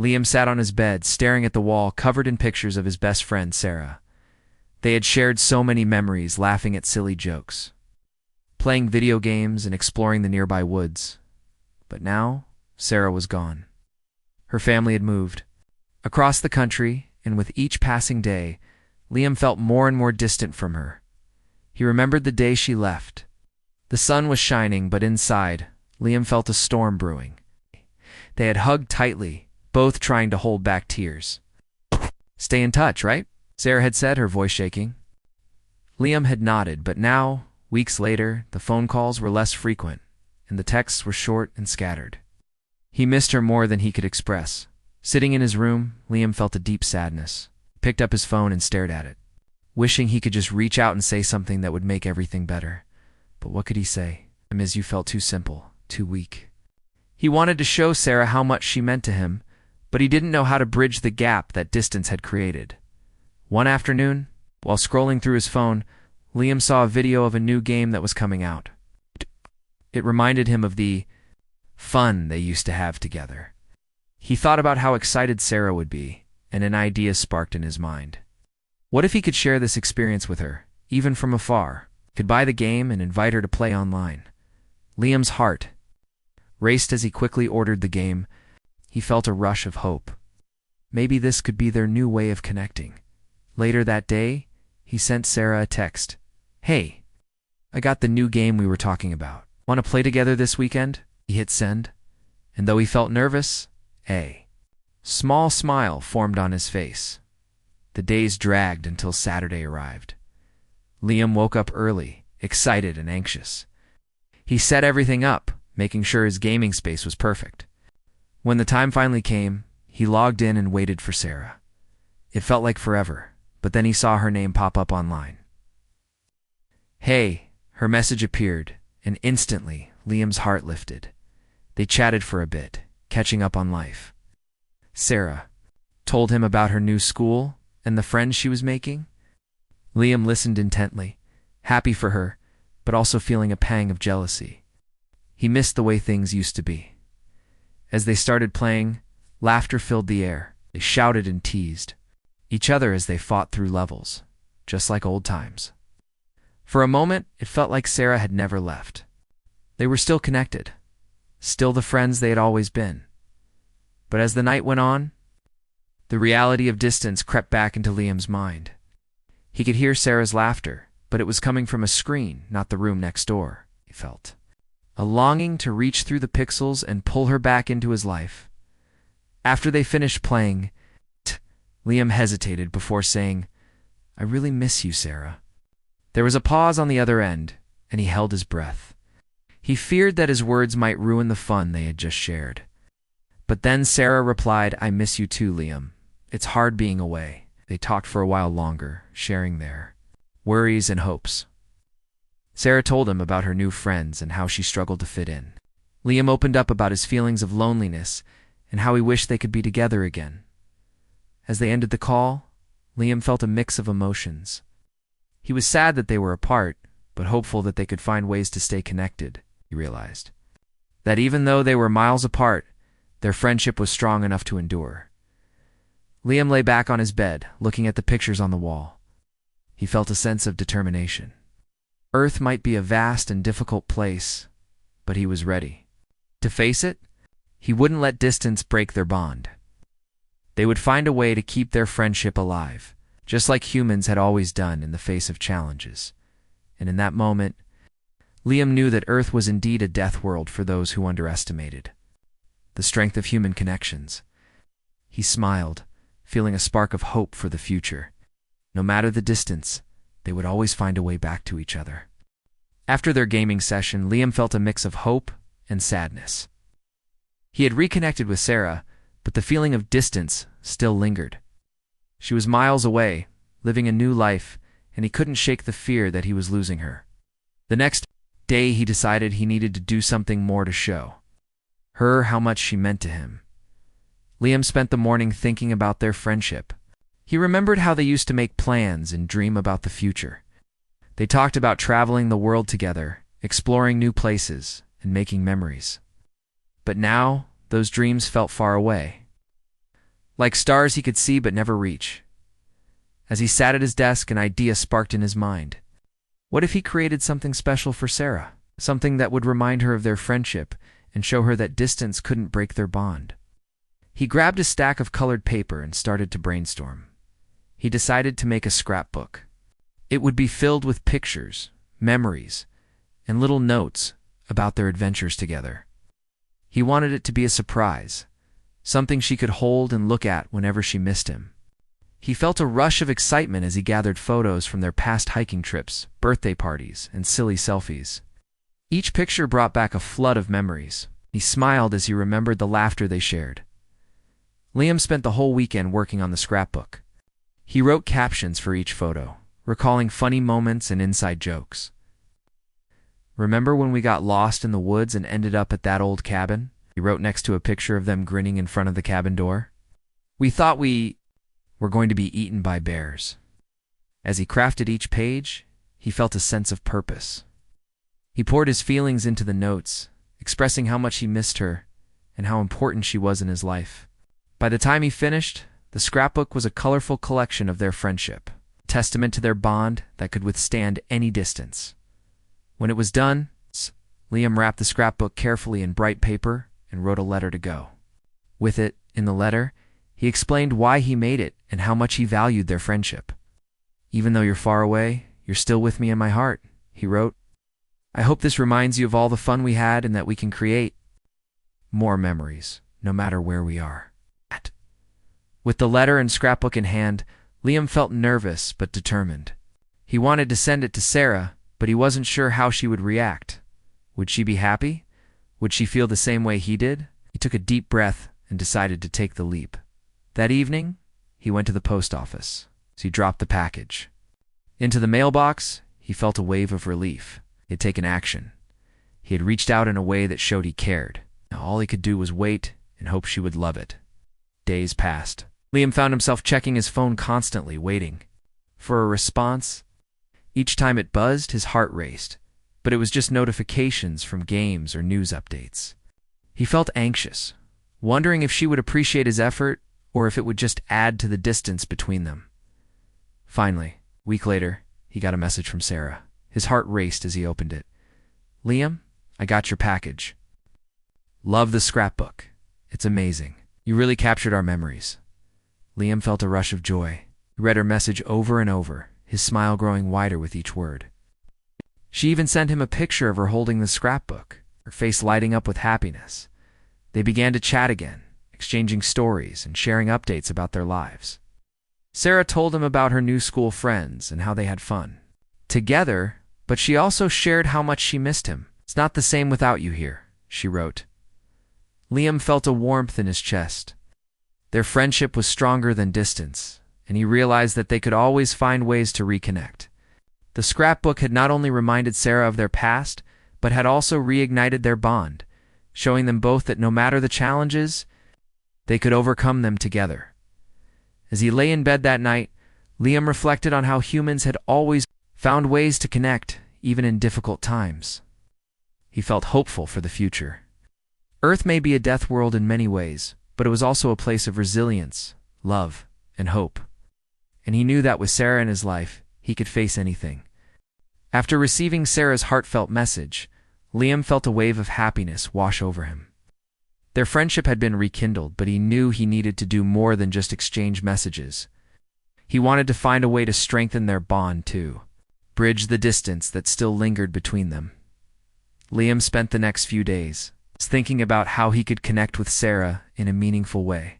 Liam sat on his bed, staring at the wall covered in pictures of his best friend, Sarah. They had shared so many memories, laughing at silly jokes, playing video games, and exploring the nearby woods. But now, Sarah was gone. Her family had moved across the country, and with each passing day, Liam felt more and more distant from her. He remembered the day she left. The sun was shining, but inside, Liam felt a storm brewing. They had hugged tightly, both trying to hold back tears. "Stay in touch, right?" Sarah had said, her voice shaking. Liam had nodded, but now, weeks later, the phone calls were less frequent, and the texts were short and scattered. He missed her more than he could express. Sitting in his room, Liam felt a deep sadness. He picked up his phone and stared at it, wishing he could just reach out and say something that would make everything better. But what could he say? "I miss you" felt too simple, too weak. He wanted to show Sarah how much she meant to him, but he didn't know how to bridge the gap that distance had created. One afternoon, while scrolling through his phone, Liam saw a video of a new game that was coming out. It reminded him of the fun they used to have together. He thought about how excited Sarah would be, and an idea sparked in his mind. What if he could share this experience with her, even from afar? Could buy the game and invite her to play online. Liam's heart raced as he quickly ordered the game. He felt a rush of hope. Maybe this could be their new way of connecting. Later that day, he sent Sarah a text. "Hey, I got the new game we were talking about. Want to play together this weekend?" He hit send, and though he felt nervous, a small smile formed on his face. The days dragged until Saturday arrived. Liam woke up early, excited and anxious. He set everything up, making sure his gaming space was perfect. When the time finally came, he logged in and waited for Sarah. It felt like forever, but then he saw her name pop up online. "Hey," her message appeared, and instantly Liam's heart lifted. They chatted for a bit, catching up on life. Sarah told him about her new school and the friends she was making. Liam listened intently, happy for her, but also feeling a pang of jealousy. He missed the way things used to be. As they started playing, laughter filled the air. They shouted and teased each other as they fought through levels, just like old times. For a moment, it felt like Sarah had never left. They were still connected, still the friends they had always been. But as the night went on, the reality of distance crept back into Liam's mind. He could hear Sarah's laughter, but it was coming from a screen, not the room next door, he felt. A longing to reach through the pixels and pull her back into his life. After they finished playing, Liam hesitated before saying, "I really miss you, Sarah." There was a pause on the other end, and he held his breath. He feared that his words might ruin the fun they had just shared. But then Sarah replied, "I miss you too, Liam. It's hard being away." They talked for a while longer, sharing their worries and hopes. Sarah told him about her new friends and how she struggled to fit in. Liam opened up about his feelings of loneliness and how he wished they could be together again. As they ended the call, Liam felt a mix of emotions. He was sad that they were apart, but hopeful that they could find ways to stay connected, he realized. That even though they were miles apart, their friendship was strong enough to endure. Liam lay back on his bed, looking at the pictures on the wall. He felt a sense of determination. Earth might be a vast and difficult place, but he was ready. To face it, he wouldn't let distance break their bond. They would find a way to keep their friendship alive, just like humans had always done in the face of challenges. And in that moment, Liam knew that Earth was indeed a death world for those who underestimated the strength of human connections. He smiled, feeling a spark of hope for the future. No matter the distance, they would always find a way back to each other. After their gaming session, Liam felt a mix of hope and sadness. He had reconnected with Sarah, but the feeling of distance still lingered. She was miles away, living a new life, and he couldn't shake the fear that he was losing her. The next day, he decided he needed to do something more to show her how much she meant to him. Liam spent the morning thinking about their friendship. He remembered how they used to make plans and dream about the future. They talked about traveling the world together, exploring new places, and making memories. But now, those dreams felt far away. like stars he could see but never reach. As he sat at his desk, an idea sparked in his mind. What if he created something special for Sarah? Something that would remind her of their friendship and show her that distance couldn't break their bond. He grabbed a stack of colored paper and started to brainstorm. He decided to make a scrapbook. It would be filled with pictures, memories, and little notes about their adventures together. He wanted it to be a surprise, something she could hold and look at whenever she missed him. He felt a rush of excitement as he gathered photos from their past hiking trips, birthday parties, and silly selfies. Each picture brought back a flood of memories. He smiled as he remembered the laughter they shared. Liam spent the whole weekend working on the scrapbook. He wrote captions for each photo, recalling funny moments and inside jokes. "Remember when we got lost in the woods and ended up at that old cabin?" He wrote next to a picture of them grinning in front of the cabin door. "We thought we were going to be eaten by bears." As he crafted each page, he felt a sense of purpose. He poured his feelings into the notes, expressing how much he missed her and how important she was in his life. By the time he finished, the scrapbook was a colorful collection of their friendship, a testament to their bond that could withstand any distance. When it was done, Liam wrapped the scrapbook carefully in bright paper and wrote a letter to go. With it, in the letter, he explained why he made it and how much he valued their friendship. "Even though you're far away, you're still with me in my heart," he wrote. "I hope this reminds you of all the fun we had and that we can create more memories, no matter where we are." With the letter and scrapbook in hand, Liam felt nervous but determined. He wanted to send it to Sarah, but he wasn't sure how she would react. Would she be happy? Would she feel the same way he did? He took a deep breath and decided to take the leap. That evening, he went to the post office. He dropped the package into the mailbox. He felt a wave of relief. He had taken action. He had reached out in a way that showed he cared. Now all he could do was wait and hope she would love it. Days passed. Liam found himself checking his phone constantly, waiting for a response. Each time it buzzed, his heart raced, but it was just notifications from games or news updates. He felt anxious, wondering if she would appreciate his effort or if it would just add to the distance between them. Finally, a week later, he got a message from Sarah. His heart raced as he opened it. "Liam, I got your package. Love the scrapbook. It's amazing. You really captured our memories." Liam felt a rush of joy. He read her message over and over, his smile growing wider with each word. She even sent him a picture of her holding the scrapbook, her face lighting up with happiness. They began to chat again, exchanging stories and sharing updates about their lives. Sarah told him about her new school friends and how they had fun together, but she also shared how much she missed him. "It's not the same without you here," she wrote. Liam felt a warmth in his chest. Their friendship was stronger than distance, and he realized that they could always find ways to reconnect. The scrapbook had not only reminded Sarah of their past, but had also reignited their bond, showing them both that no matter the challenges, they could overcome them together. As he lay in bed that night, Liam reflected on how humans had always found ways to connect, even in difficult times. He felt hopeful for the future. Earth may be a death world in many ways, but it was also a place of resilience, love, and hope. And he knew that with Sarah in his life, he could face anything. After receiving Sarah's heartfelt message, Liam felt a wave of happiness wash over him. Their friendship had been rekindled, but he knew he needed to do more than just exchange messages. He wanted to find a way to strengthen their bond too, bridge the distance that still lingered between them. Liam spent the next few days thinking about how he could connect with Sarah in a meaningful way.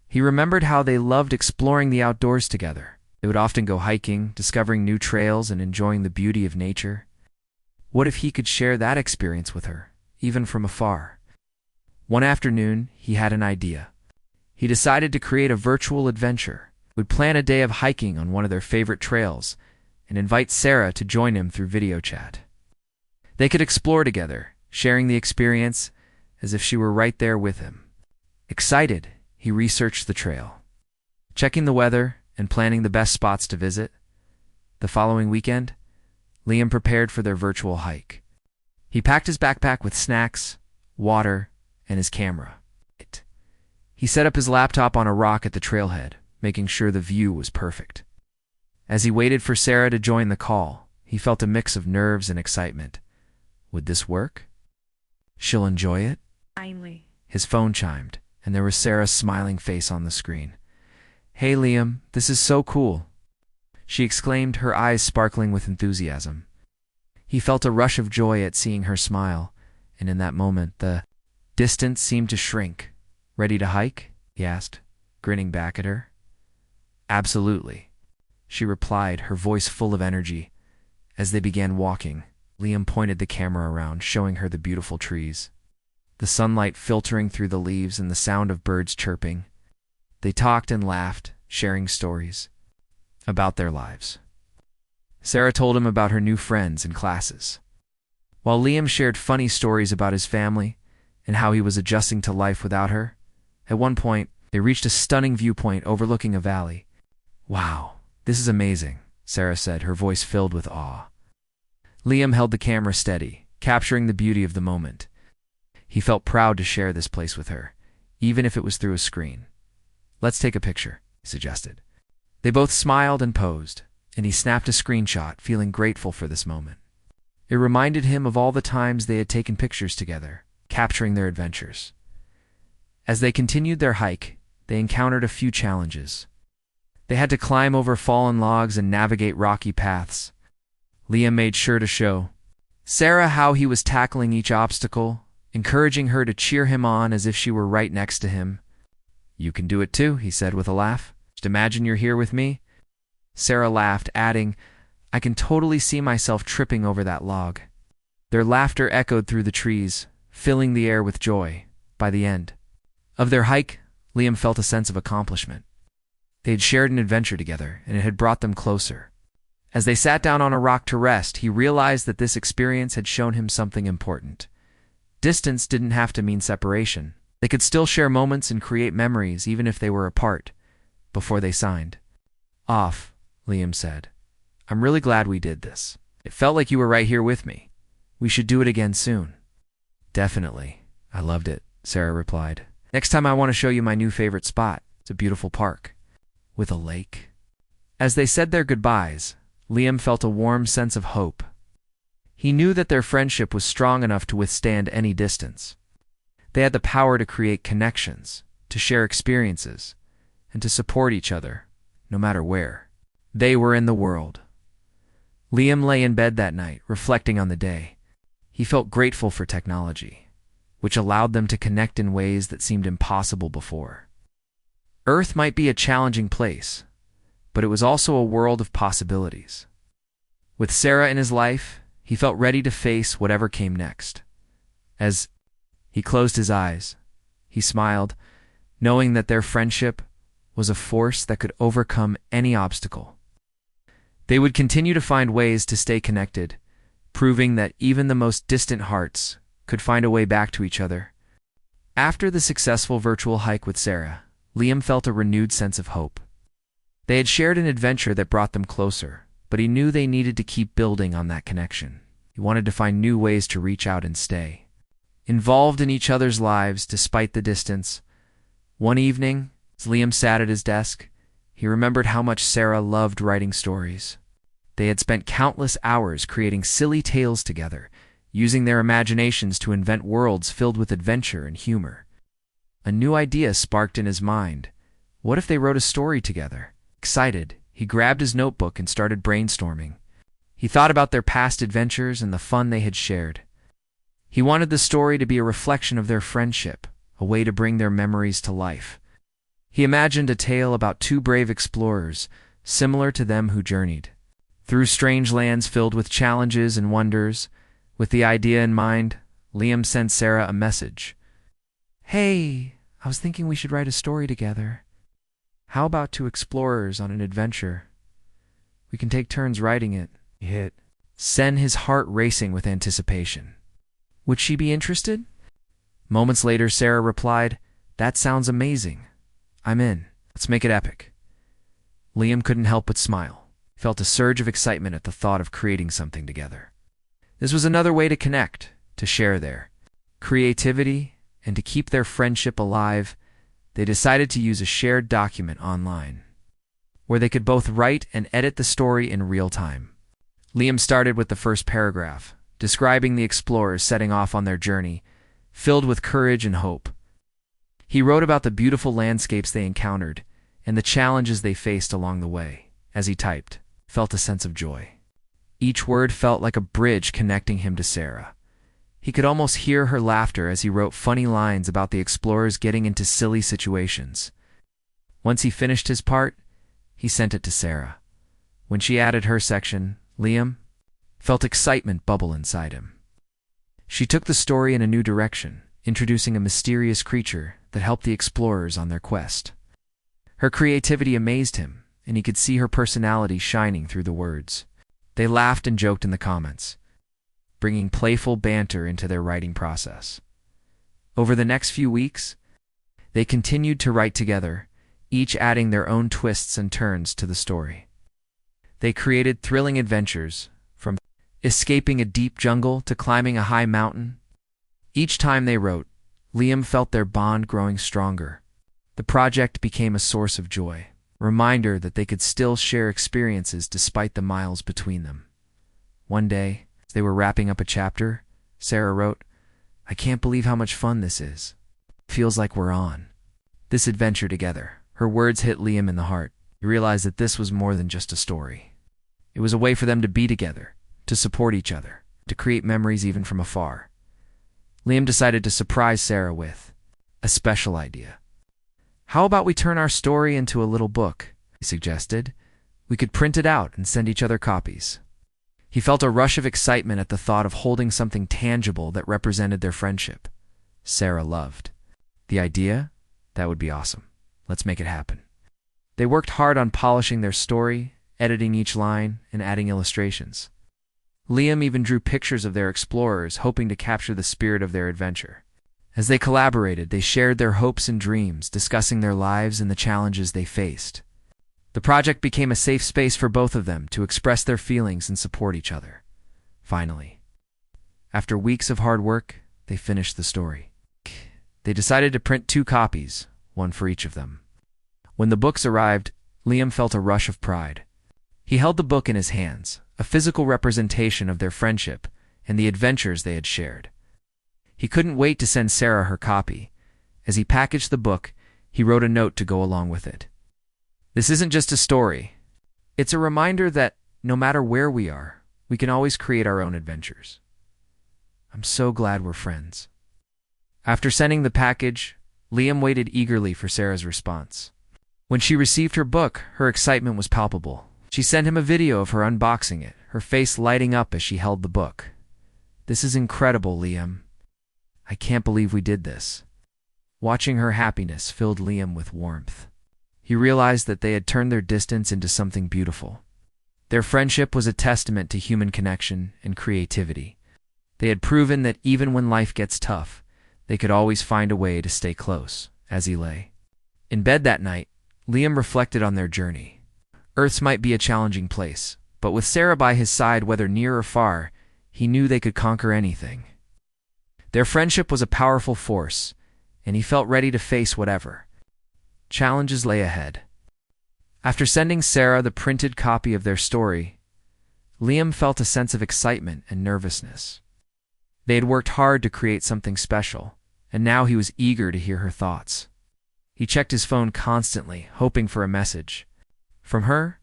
He remembered how they loved exploring the outdoors together. They would often go hiking, discovering new trails, and enjoying the beauty of nature. What if he could share that experience with her, even from afar? One afternoon, he had an idea. He decided to create a virtual adventure. He would plan a day of hiking on one of their favorite trails and invite Sarah to join him through video chat. They could explore together, sharing the experience as if she were right there with him. Excited, he researched the trail, checking the weather and planning the best spots to visit. The following weekend, Liam prepared for their virtual hike. He packed his backpack with snacks, water, and his camera. He He set up his laptop on a rock at the trailhead, making sure the view was perfect. As he waited for Sarah to join the call, he felt a mix of nerves and excitement. Would this work? She'll enjoy it? Finally. His phone chimed, and there was Sarah's smiling face on the screen. "Hey, Liam, this is so cool," she exclaimed, her eyes sparkling with enthusiasm. He felt a rush of joy at seeing her smile, and in that moment, the distance seemed to shrink. "Ready to hike?" he asked, grinning back at her. "Absolutely," she replied, her voice full of energy. As they began walking, Liam pointed the camera around, showing her the beautiful trees, the sunlight filtering through the leaves and the sound of birds chirping. They talked and laughed, sharing stories about their lives. Sarah told him about her new friends and classes, while Liam shared funny stories about his family and how he was adjusting to life without her. At one point, they reached a stunning viewpoint overlooking a valley. "Wow, this is amazing," Sarah said, her voice filled with awe. Liam held the camera steady, capturing the beauty of the moment. He felt proud to share this place with her, even if it was through a screen. "Let's take a picture," he suggested. They both smiled and posed, and he snapped a screenshot, feeling grateful for this moment. It reminded him of all the times they had taken pictures together, capturing their adventures. As they continued their hike, they encountered a few challenges. They had to climb over fallen logs and navigate rocky paths. Liam made sure to show Sarah how he was tackling each obstacle, encouraging her to cheer him on as if she were right next to him. "You can do it too," he said with a laugh. "Just imagine you're here with me." Sarah laughed, adding, "I can totally see myself tripping over that log." Their laughter echoed through the trees, filling the air with joy. By the end of their hike, Liam felt a sense of accomplishment. They had shared an adventure together, and it had brought them closer. As they sat down on a rock to rest, he realized that this experience had shown him something important. Distance didn't have to mean separation. They could still share moments and create memories even if they were apart. Before they signed off, Liam said, "I'm really glad we did this. It felt like you were right here with me. We should do it again soon." "Definitely. I loved it," Sarah replied. "Next time I want to show you my new favorite spot. It's a beautiful park with a lake." As they said their goodbyes, Liam felt a warm sense of hope. He knew that their friendship was strong enough to withstand any distance. They had the power to create connections, to share experiences, and to support each other, no matter where they were in the world. Liam lay in bed that night, reflecting on the day. He felt grateful for technology, which allowed them to connect in ways that seemed impossible before. Earth might be a challenging place, but it was also a world of possibilities. With Sarah in his life, he felt ready to face whatever came next. As he closed his eyes, he smiled, knowing that their friendship was a force that could overcome any obstacle. They would continue to find ways to stay connected, proving that even the most distant hearts could find a way back to each other. After the successful virtual hike with Sarah, Liam felt a renewed sense of hope. They had shared an adventure that brought them closer, but he knew they needed to keep building on that connection. He wanted to find new ways to reach out and stay involved in each other's lives despite the distance. One evening, as Liam sat at his desk, he remembered how much Sarah loved writing stories. They had spent countless hours creating silly tales together, using their imaginations to invent worlds filled with adventure and humor. A new idea sparked in his mind. What if they wrote a story together? Excited, he grabbed his notebook and started brainstorming. He thought about their past adventures and the fun they had shared. He wanted the story to be a reflection of their friendship, a way to bring their memories to life. He imagined a tale about two brave explorers, similar to them who journeyed through strange lands filled with challenges and wonders. With the idea in mind, Liam sent Sarah a message. "Hey, I was thinking we should write a story together. How about two explorers on an adventure? We can take turns writing it." He hit send, his heart racing with anticipation. Would she be interested? Moments later, Sarah replied, "That sounds amazing. I'm in. Let's make it epic." Liam couldn't help but smile. He felt a surge of excitement at the thought of creating something together. This was another way to connect, to share their creativity, and to keep their friendship alive. They decided to use a shared document online, where they could both write and edit the story in real time. Liam started with the first paragraph, describing the explorers setting off on their journey, filled with courage and hope. He wrote about the beautiful landscapes they encountered and the challenges they faced along the way. As he typed, felt a sense of joy. Each word felt like a bridge connecting him to Sarah. He could almost hear her laughter as he wrote funny lines about the explorers getting into silly situations. Once he finished his part, he sent it to Sarah. When she added her section, Liam felt excitement bubble inside him. She took the story in a new direction, introducing a mysterious creature that helped the explorers on their quest. Her creativity amazed him, and he could see her personality shining through the words. They laughed and joked in the comments, bringing playful banter into their writing process. Over the next few weeks, they continued to write together, each adding their own twists and turns to the story. They created thrilling adventures, from escaping a deep jungle to climbing a high mountain. Each time they wrote, Liam felt their bond growing stronger. The project became a source of joy, a reminder that they could still share experiences despite the miles between them. One day, as they were wrapping up a chapter, Sarah wrote, "I can't believe how much fun this is. Feels like we're on this adventure together." Her words hit Liam in the heart. He realized that this was more than just a story. It was a way for them to be together, to support each other, to create memories even from afar. Liam decided to surprise Sarah with a special idea. "How about we turn our story into a little book?" he suggested. "We could print it out and send each other copies." He felt a rush of excitement at the thought of holding something tangible that represented their friendship. Sarah loved the idea. That would be awesome. Let's make it happen. They worked hard on polishing their story, editing each line, and adding illustrations. Liam even drew pictures of their explorers, hoping to capture the spirit of their adventure. As they collaborated, they shared their hopes and dreams, discussing their lives and the challenges they faced. The project became a safe space for both of them to express their feelings and support each other. Finally, after weeks of hard work, they finished the story. They decided to print 2 copies, one for each of them. When the books arrived, Liam felt a rush of pride. He held the book in his hands, a physical representation of their friendship and the adventures they had shared. He couldn't wait to send Sarah her copy. As he packaged the book, he wrote a note to go along with it. "This isn't just a story. It's a reminder that no matter where we are, we can always create our own adventures. I'm so glad we're friends." After sending the package, Liam waited eagerly for Sarah's response. When she received her book, her excitement was palpable. She sent him a video of her unboxing it, her face lighting up as she held the book. "This is incredible, Liam. I can't believe we did this." Watching her happiness filled Liam with warmth. He realized that they had turned their distance into something beautiful. Their friendship was a testament to human connection and creativity. They had proven that even when life gets tough, they could always find a way to stay close. As he lay in bed that night, Liam reflected on their journey. Earth's might be a challenging place, but with Sarah by his side, whether near or far, he knew they could conquer anything. Their friendship was a powerful force, and he felt ready to face whatever challenges lay ahead. After sending Sarah the printed copy of their story, Liam felt a sense of excitement and nervousness. They had worked hard to create something special, and now he was eager to hear her thoughts. He checked his phone constantly, hoping for a message from her.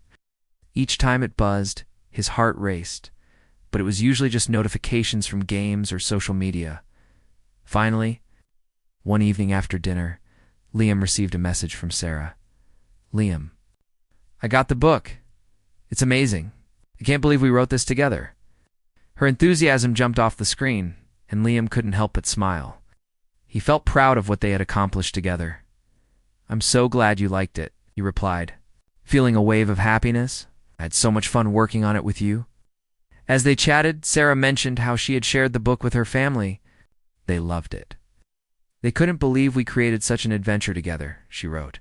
Each time it buzzed, his heart raced, but it was usually just notifications from games or social media. Finally, one evening after dinner, Liam received a message from Sarah. "Liam, I got the book. It's amazing. I can't believe we wrote this together." Her enthusiasm jumped off the screen, and Liam couldn't help but smile. He felt proud of what they had accomplished together. "I'm so glad you liked it," he replied, feeling a wave of happiness. "I had so much fun working on it with you." As they chatted, Sarah mentioned how she had shared the book with her family. They loved it. "They couldn't believe we created such an adventure together," she wrote.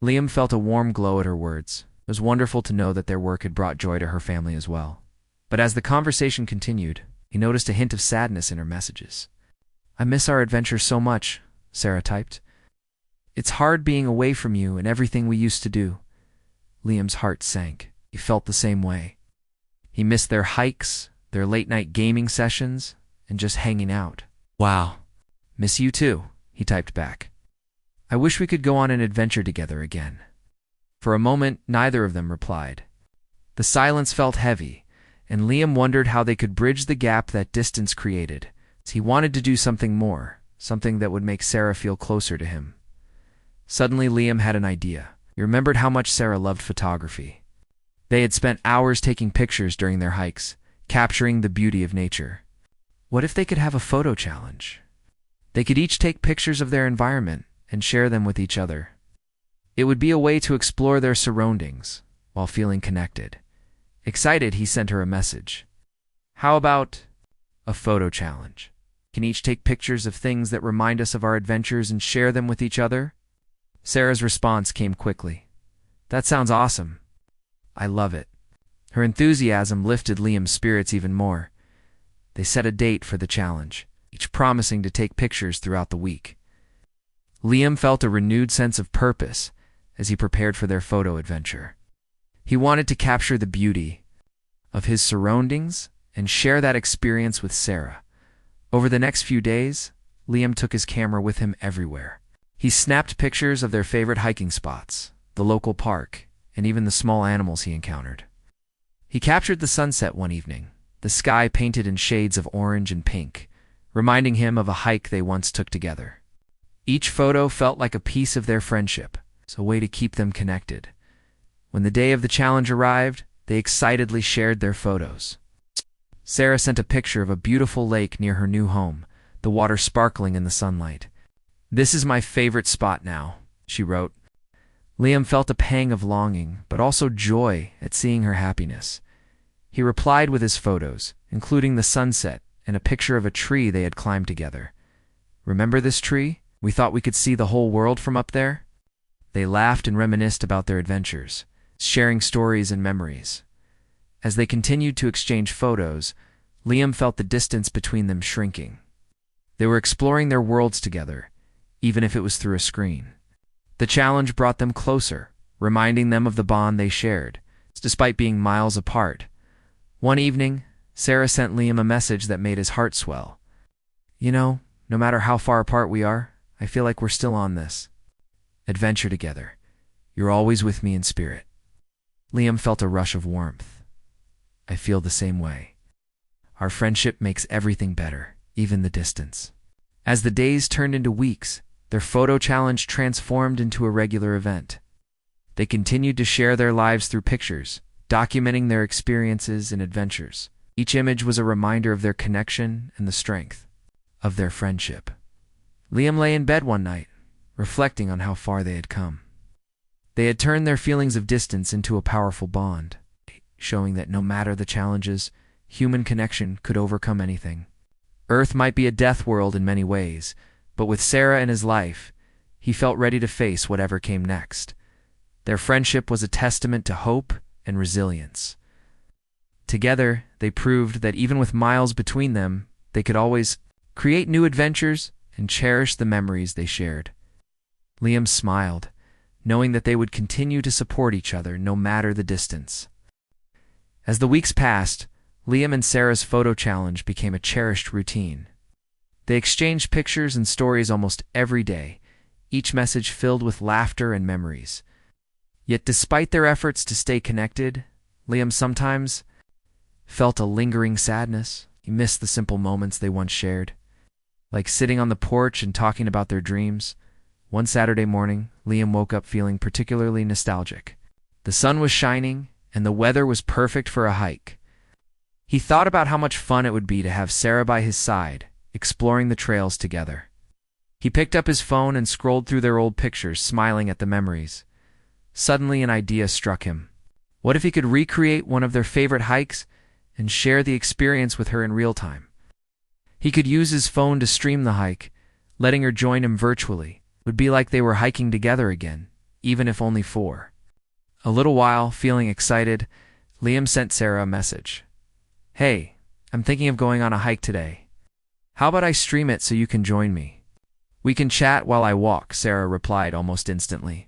Liam felt a warm glow at her words. It was wonderful to know that their work had brought joy to her family as well. But as the conversation continued, he noticed a hint of sadness in her messages. "I miss our adventure so much," Sarah typed. It's hard being away from you and everything we used to do." Liam's heart sank. He felt the same way. He missed their hikes, their late-night gaming sessions, and just hanging out. "Wow. Miss you too," he typed back. "I wish we could go on an adventure together again." For a moment, neither of them replied. The silence felt heavy, and Liam wondered how they could bridge the gap that distance created. He wanted to do something more, something that would make Sarah feel closer to him. Suddenly, Liam had an idea. He remembered how much Sarah loved photography. They had spent hours taking pictures during their hikes, capturing the beauty of nature. What if they could have a photo challenge? They could each take pictures of their environment and share them with each other. It would be a way to explore their surroundings while feeling connected. Excited, he sent her a message. "How about a photo challenge? Can each take pictures of things that remind us of our adventures and share them with each other?" Sarah's response came quickly. "That sounds awesome. I love it." Her enthusiasm lifted Liam's spirits even more. They set a date for the challenge, each promising to take pictures throughout the week. Liam felt a renewed sense of purpose as he prepared for their photo adventure. He wanted to capture the beauty of his surroundings and share that experience with Sarah. Over the next few days, Liam took his camera with him everywhere. He snapped pictures of their favorite hiking spots, the local park, and even the small animals he encountered. He captured the sunset one evening, the sky painted in shades of orange and pink, reminding him of a hike they once took together. Each photo felt like a piece of their friendship, a way to keep them connected. When the day of the challenge arrived, they excitedly shared their photos. Sarah sent a picture of a beautiful lake near her new home, the water sparkling in the sunlight. "This is my favorite spot now," she wrote. Liam felt a pang of longing, but also joy at seeing her happiness. He replied with his photos, including the sunset and a picture of a tree they had climbed together. "Remember this tree? We thought we could see the whole world from up there." They laughed and reminisced about their adventures, sharing stories and memories. As they continued to exchange photos, Liam felt the distance between them shrinking. They were exploring their worlds together, even if it was through a screen. The challenge brought them closer, reminding them of the bond they shared, despite being miles apart. One evening, Sarah sent Liam a message that made his heart swell. "You know, no matter how far apart we are, I feel like we're still on this adventure together. You're always with me in spirit." Liam felt a rush of warmth. "I feel the same way. Our friendship makes everything better, even the distance." As the days turned into weeks, their photo challenge transformed into a regular event. They continued to share their lives through pictures, documenting their experiences and adventures. Each image was a reminder of their connection and the strength of their friendship. Liam lay in bed one night, reflecting on how far they had come. They had turned their feelings of distance into a powerful bond, showing that no matter the challenges, human connection could overcome anything. Earth might be a death world in many ways, but with Sarah in his life, he felt ready to face whatever came next. Their friendship was a testament to hope and resilience. Together, they proved that even with miles between them, they could always create new adventures and cherish the memories they shared. Liam smiled, knowing that they would continue to support each other no matter the distance. As the weeks passed, Liam and Sarah's photo challenge became a cherished routine. They exchanged pictures and stories almost every day, each message filled with laughter and memories. Yet despite their efforts to stay connected, Liam sometimes felt a lingering sadness. He missed the simple moments they once shared, like sitting on the porch and talking about their dreams. One Saturday morning, Liam woke up feeling particularly nostalgic. The sun was shining, and the weather was perfect for a hike. He thought about how much fun it would be to have Sarah by his side, exploring the trails together. He picked up his phone and scrolled through their old pictures, smiling at the memories. Suddenly, an idea struck him. What if he could recreate one of their favorite hikes and share the experience with her in real time? He could use his phone to stream the hike, letting her join him virtually. It would be like they were hiking together again, even if only for a little while. Feeling excited, Liam sent Sarah a message. "Hey, I'm thinking of going on a hike today. How about I stream it so you can join me?" We can chat while I walk, Sarah replied almost instantly.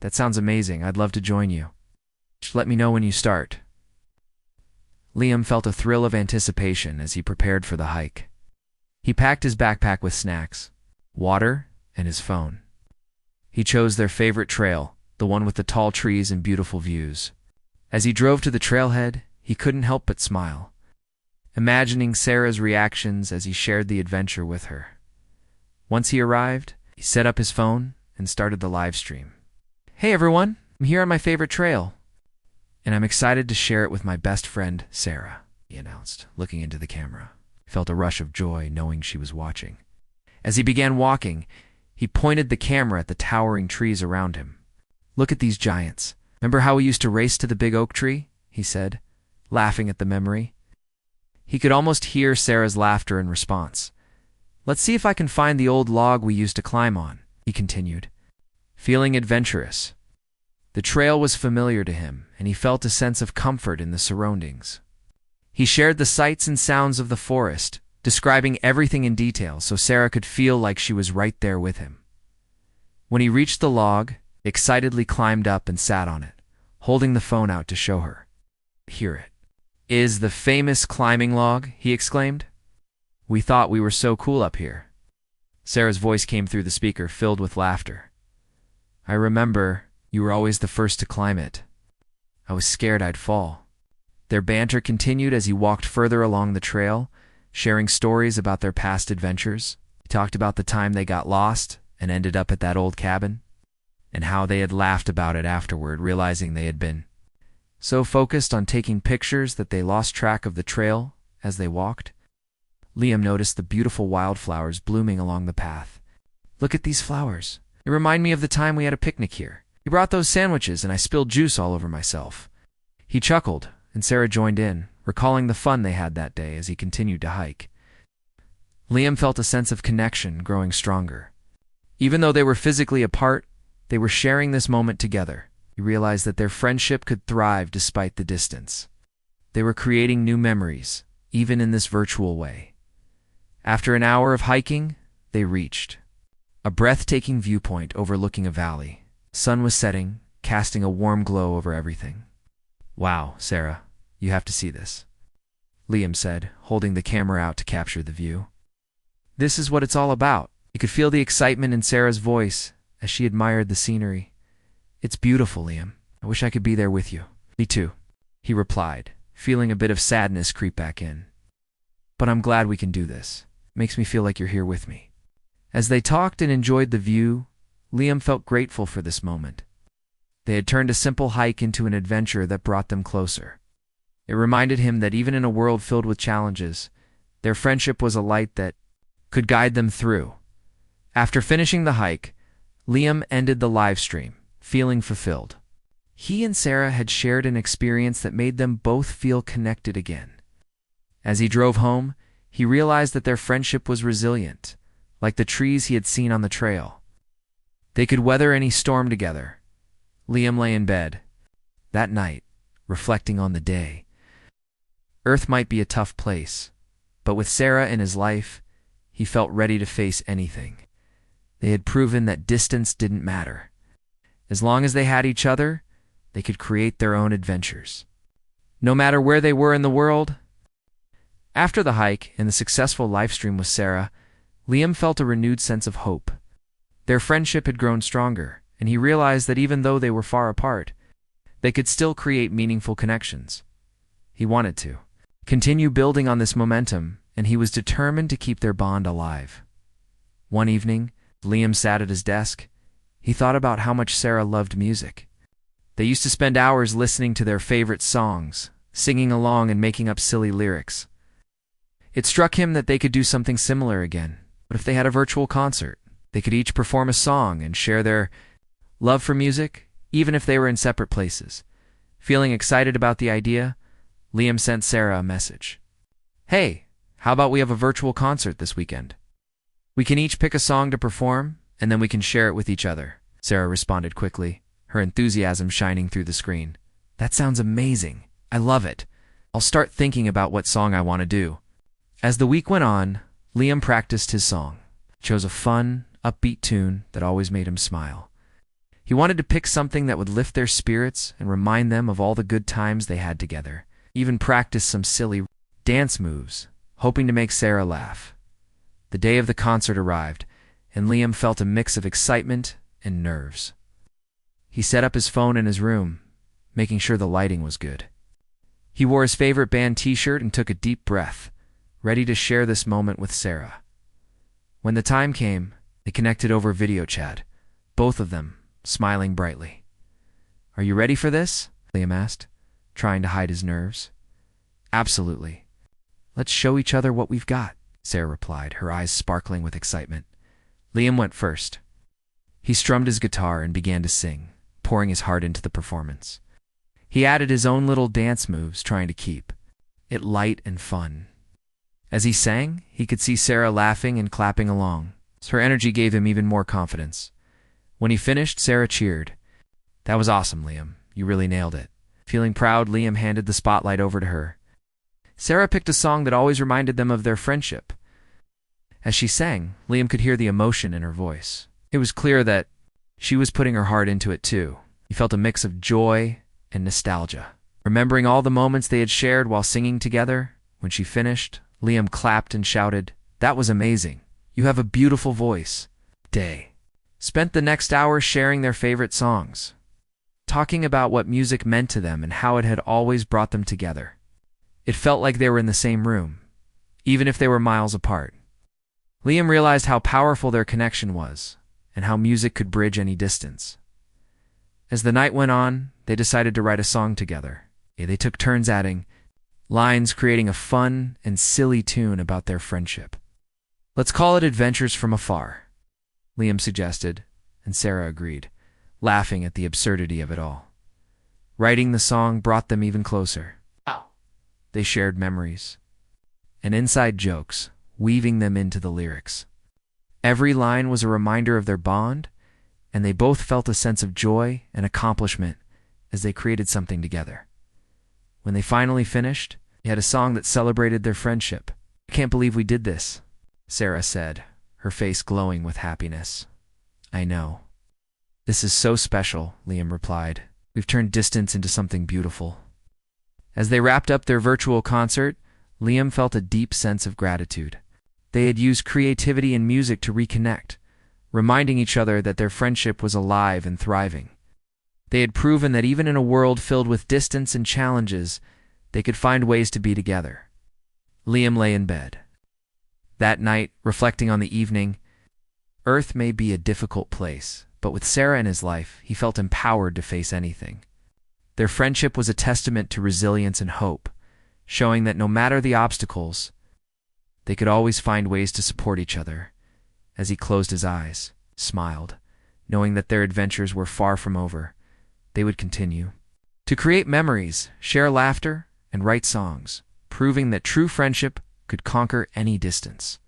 That sounds amazing. I'd love to join you. Just let me know when you start. Liam felt a thrill of anticipation as he prepared for the hike. He packed his backpack with snacks, water, and his phone. He chose their favorite trail, the one with the tall trees and beautiful views. As he drove to the trailhead, he couldn't help but smile, imagining Sarah's reactions as he shared the adventure with her. Once he arrived, he set up his phone and started the live stream. Hey everyone, I'm here on my favorite trail, and I'm excited to share it with my best friend, Sarah, he announced, looking into the camera. He felt a rush of joy knowing she was watching. As he began walking, he pointed the camera at the towering trees around him. Look at these giants. Remember how we used to race to the big oak tree? He said, laughing at the memory. He could almost hear Sarah's laughter in response. Let's see if I can find the old log we used to climb on, he continued, feeling adventurous. The trail was familiar to him, and he felt a sense of comfort in the surroundings. He shared the sights and sounds of the forest, describing everything in detail so Sarah could feel like she was right there with him. When he reached the log, he excitedly climbed up and sat on it, holding the phone out to show her. Hear it. Is the famous climbing log, he exclaimed. We thought we were so cool up here. Sarah's voice came through the speaker, filled with laughter. I remember you were always the first to climb it. I was scared I'd fall. Their banter continued as he walked further along the trail, sharing stories about their past adventures. He talked about the time they got lost and ended up at that old cabin, and how they had laughed about it afterward, realizing they had been so focused on taking pictures that they lost track of the trail as they walked. Liam noticed the beautiful wildflowers blooming along the path. Look at these flowers. They remind me of the time we had a picnic here. You brought those sandwiches and I spilled juice all over myself. He chuckled, and Sarah joined in, recalling the fun they had that day as he continued to hike. Liam felt a sense of connection growing stronger. Even though they were physically apart, they were sharing this moment together. He realized that their friendship could thrive despite the distance. They were creating new memories, even in this virtual way. After an hour of hiking, they reached a breathtaking viewpoint overlooking a valley. The sun was setting, casting a warm glow over everything. Wow, Sarah, you have to see this, Liam said, holding the camera out to capture the view. This is what it's all about. You could feel the excitement in Sarah's voice as she admired the scenery. It's beautiful, Liam. I wish I could be there with you. Me too, he replied, feeling a bit of sadness creep back in. But I'm glad we can do this. It makes me feel like you're here with me. As they talked and enjoyed the view, Liam felt grateful for this moment. They had turned a simple hike into an adventure that brought them closer. It reminded him that even in a world filled with challenges, their friendship was a light that could guide them through. After finishing the hike, Liam ended the live stream, feeling fulfilled. He and Sarah had shared an experience that made them both feel connected again. As he drove home, he realized that their friendship was resilient, like the trees he had seen on the trail. They could weather any storm together. Liam lay in bed that night, reflecting on the day. Earth might be a tough place, but with Sarah in his life, he felt ready to face anything. They had proven that distance didn't matter. As long as they had each other, they could create their own adventures, no matter where they were in the world. After the hike and the successful livestream with Sarah, Liam felt a renewed sense of hope. Their friendship had grown stronger, and he realized that even though they were far apart, they could still create meaningful connections. He wanted to continue building on this momentum, and he was determined to keep their bond alive. One evening, Liam sat at his desk. He thought about how much Sarah loved music. They used to spend hours listening to their favorite songs, singing along and making up silly lyrics. It struck him that they could do something similar again. But if they had a virtual concert, they could each perform a song and share their love for music, even if they were in separate places. Feeling excited about the idea, Liam sent Sarah a message. Hey, how about we have a virtual concert this weekend? We can each pick a song to perform, and then we can share it with each other. Sarah responded quickly, her enthusiasm shining through the screen. That sounds amazing. I love it. I'll start thinking about what song I want to do. As the week went on, Liam practiced his song, chose a fun, upbeat tune that always made him smile. He wanted to pick something that would lift their spirits and remind them of all the good times they had together. Even practiced some silly dance moves, hoping to make Sarah laugh. The day of the concert arrived, and Liam felt a mix of excitement and nerves. He set up his phone in his room, making sure the lighting was good. He wore his favorite band t-shirt and took a deep breath, ready to share this moment with Sarah. When the time came, they connected over video chat, both of them smiling brightly. "Are you ready for this?" Liam asked, trying to hide his nerves. "Absolutely. Let's show each other what we've got," Sarah replied, her eyes sparkling with excitement. Liam went first. He strummed his guitar and began to sing, pouring his heart into the performance. He added his own little dance moves, trying to keep it light and fun. As he sang, he could see Sarah laughing and clapping along. Her energy gave him even more confidence. When he finished, Sarah cheered. "That was awesome, Liam. You really nailed it." Feeling proud, Liam handed the spotlight over to her. Sarah picked a song that always reminded them of their friendship. As she sang, Liam could hear the emotion in her voice. It was clear that she was putting her heart into it too. He felt a mix of joy and nostalgia. Remembering all the moments they had shared while singing together, when she finished, Liam clapped and shouted, "That was amazing. You have a beautiful voice." They spent the next hour sharing their favorite songs, talking about what music meant to them and how it had always brought them together. It felt like they were in the same room, even if they were miles apart. Liam realized how powerful their connection was, and how music could bridge any distance. As the night went on, they decided to write a song together. They took turns adding lines, creating a fun and silly tune about their friendship. "Let's call it Adventures from Afar," Liam suggested, and Sarah agreed, laughing at the absurdity of it all. Writing the song brought them even closer. They shared memories and inside jokes, weaving them into the lyrics. Every line was a reminder of their bond, and they both felt a sense of joy and accomplishment as they created something together. When they finally finished, they had a song that celebrated their friendship. "I can't believe we did this," Sarah said, her face glowing with happiness. "I know. This is so special," Liam replied. "We've turned distance into something beautiful." As they wrapped up their virtual concert, Liam felt a deep sense of gratitude. They had used creativity and music to reconnect, reminding each other that their friendship was alive and thriving. They had proven that even in a world filled with distance and challenges, they could find ways to be together. Liam lay in bed. That night, reflecting on the evening, Earth may be a difficult place, but with Sarah in his life, he felt empowered to face anything. Their friendship was a testament to resilience and hope, showing that no matter the obstacles, they could always find ways to support each other. As he closed his eyes, smiled, knowing that their adventures were far from over, they would continue to create memories, share laughter, and write songs, proving that true friendship could conquer any distance.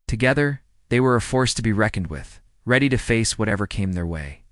Together, they were a force to be reckoned with, ready to face whatever came their way.